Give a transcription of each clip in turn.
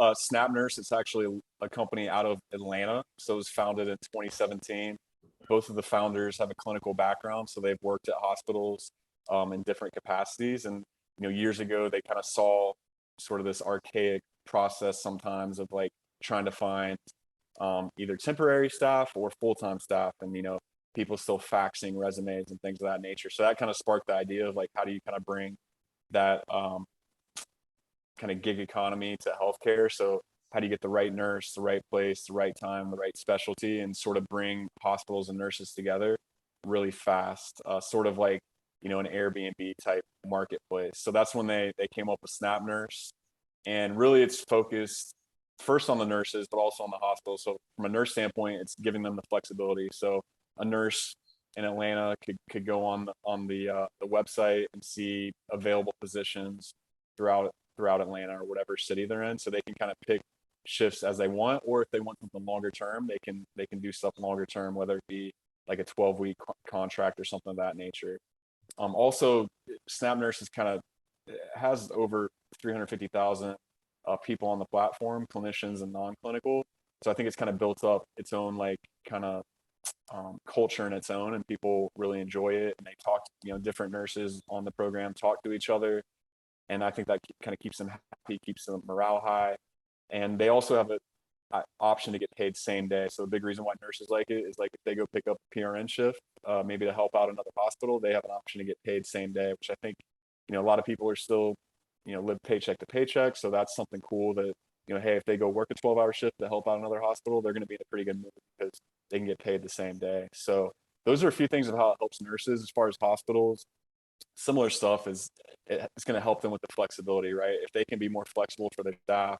SnapNurse. It's actually a company out of Atlanta. So it was founded in 2017. Both of the founders have a clinical background, so they've worked at hospitals in different capacities. And years ago, they kind of saw sort of this archaic process sometimes of like trying to find either temporary staff or full-time staff, and people still faxing resumes and things of that nature. So that kind of sparked the idea of like, how do you kind of bring that kind of gig economy to healthcare? So how do you get the right nurse, the right place, the right time, the right specialty, and sort of bring hospitals and nurses together really fast, sort of like an Airbnb type marketplace. So that's when they came up with SnapNurse, and really it's focused first on the nurses, but also on the hospital. So from a nurse standpoint, it's giving them the flexibility. So a nurse in Atlanta could go on the website and see available positions throughout Atlanta or whatever city they're in. So they can kind of pick shifts as they want, or if they want something longer term, they can do stuff longer term, whether it be like a 12-week contract or something of that nature. Also, SnapNurse has over 350,000 people on the platform, clinicians and non-clinical. So I think it's kind of built up its own like kind of culture in its own, and people really enjoy it. And they talk, different nurses on the program talk to each other, and I think that kind of keeps them happy, keeps them morale high. And they also have a option to get paid same day. So the big reason why nurses like it is like if they go pick up a PRN shift, maybe to help out another hospital, they have an option to get paid same day, which I think a lot of people are still live paycheck to paycheck. So that's something cool that hey, if they go work a 12-hour shift to help out another hospital, they're going to be in a pretty good mood because they can get paid the same day. So those are a few things of how it helps nurses. As far as hospitals, similar stuff is it's going to help them with the flexibility, right? If they can be more flexible for their staff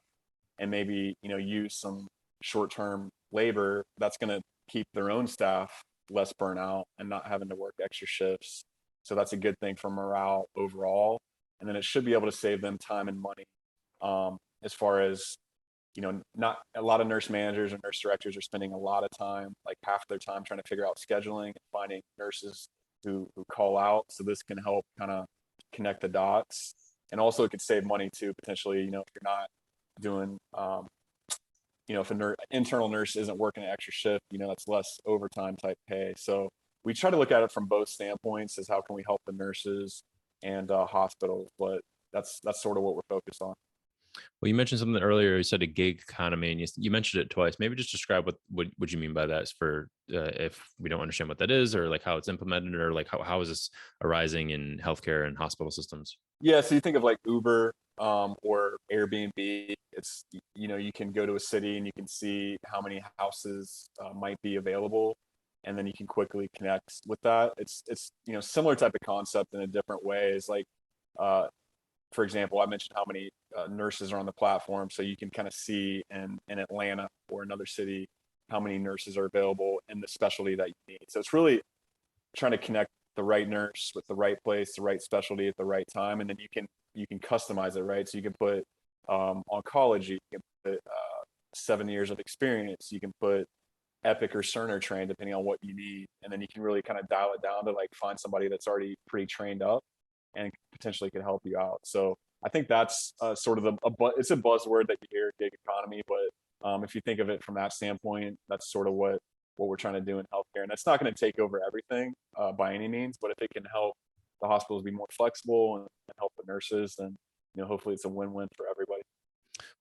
and maybe use some short-term labor, that's going to keep their own staff less burnout and not having to work extra shifts. So that's a good thing for morale overall. And then it should be able to save them time and money, as far as not a lot of nurse managers and nurse directors are spending a lot of time, like half their time, trying to figure out scheduling and finding nurses who call out. So this can help kind of connect the dots. And also it could save money too, potentially, if you're not doing, if an internal nurse isn't working an extra shift, that's less overtime type pay. So we try to look at it from both standpoints, as how can we help the nurses and hospitals, but that's sort of what we're focused on. Well, you mentioned something earlier. You said a gig economy, and you mentioned it twice. Maybe just describe what you mean by that, for if we don't understand what that is, or like how it's implemented, or like how is this arising in healthcare and hospital systems? Yeah, so you think of like Uber or Airbnb. It's you can go to a city and you can see how many houses might be available, and then you can quickly connect with that. It's similar type of concept in a different way. Is like for example, I mentioned how many nurses are on the platform, so you can kind of see in Atlanta or another city how many nurses are available in the specialty that you need. So it's really trying to connect the right nurse with the right place, the right specialty at the right time, and then you can customize it, right? So you can put oncology, you can put 7 years of experience, you can put Epic or Cerner trained, depending on what you need, and then you can really kind of dial it down to like find somebody that's already pretty trained up and potentially can help you out. So I think that's sort of it's a buzzword that you hear, gig economy, but if you think of it from that standpoint, that's sort of what we're trying to do in healthcare. And it's not going to take over everything by any means, but if it can help the hospitals be more flexible and help the nurses, then hopefully it's a win-win for everybody.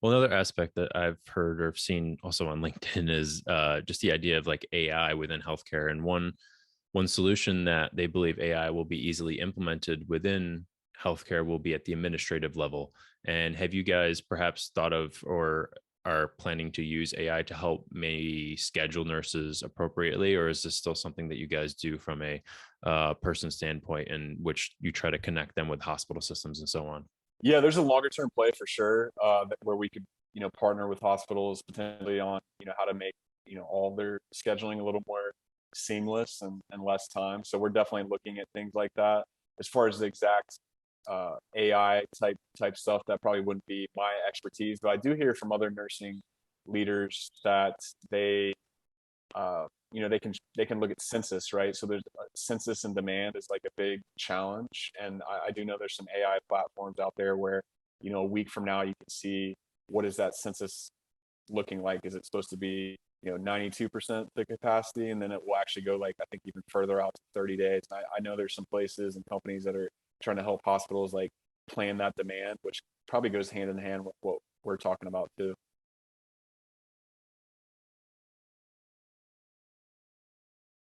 Well, another aspect that I've heard or seen also on LinkedIn is just the idea of like AI within healthcare. And one solution that they believe AI will be easily implemented within healthcare will be at the administrative level. And have you guys perhaps thought of or are planning to use AI to help maybe schedule nurses appropriately, or is this still something that you guys do from a person standpoint, in which you try to connect them with hospital systems and so on? Yeah, there's a longer term play for sure, where we could partner with hospitals potentially on how to make all their scheduling a little more seamless and less time. So we're definitely looking at things like that. As far as the exact AI type stuff, that probably wouldn't be my expertise, but I do hear from other nursing leaders that they they can look at census, right? So there's census and demand is like a big challenge, and I do know there's some AI platforms out there where a week from now you can see what is that census looking like? Is it supposed to be, 92% the capacity, and then it will actually go like, I think, even further out to 30 days. I know there's some places and companies that are trying to help hospitals like plan that demand, which probably goes hand in hand with what we're talking about too.